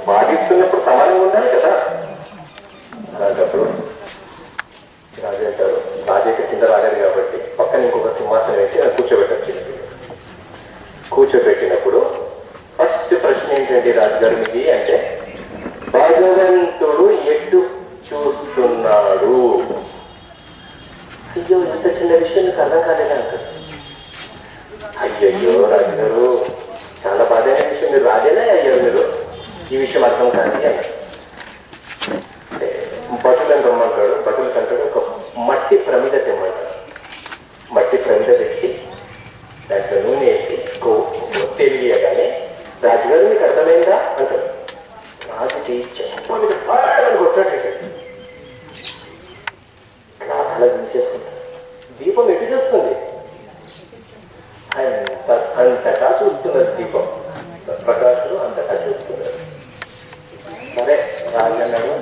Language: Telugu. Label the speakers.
Speaker 1: వాదిస్తున్నప్పుడు సమానంగా ఉండాలి కదా. అలాంటప్పుడు రాజు అంటారు, రాజైతే కింద రాలేదు కాబట్టి పక్కన ఇంకొక సింహాసనం వేసి నన్ను కూర్చోబెట్టచ్చు. కూర్చోబెట్టినప్పుడు ఫస్ట్ ప్రశ్న ఏంటంటే రాజుగారు మీది అంటే, భగవంతుడు ఎటు చూస్తున్నాడు? అయ్యో ఇంత చిన్న విషయం మీకు అర్థం కాలేదా అంటారు. అయ్యయ్యో రాజుగారు చాలా బాధైన విషయం, మీరు రాజేనా అయ్యారు, మీరు ఈ విషయం అర్థం కాదు అన్నారు. బటులను రమ్మంటాడు. బటులు కంటాడు ఒక మట్టి ప్రమిద తెమ్మంటాడు. మట్టి ప్రమిద తెచ్చి దాంట్లో నూనె వేసి తెలియగానే, రాజుగారు మీకు అర్థమైందా అంటాడు. రాజుకి చెప్పని కొట్టాడు. అలా దించేసుకుంటాడు. దీపం ఎటు చూస్తుంది? అంతటా చూస్తున్నారు. దీపం ప్రకాశుడు అంతటా చూస్తున్నారు. సరే రాజు అన్నాడు,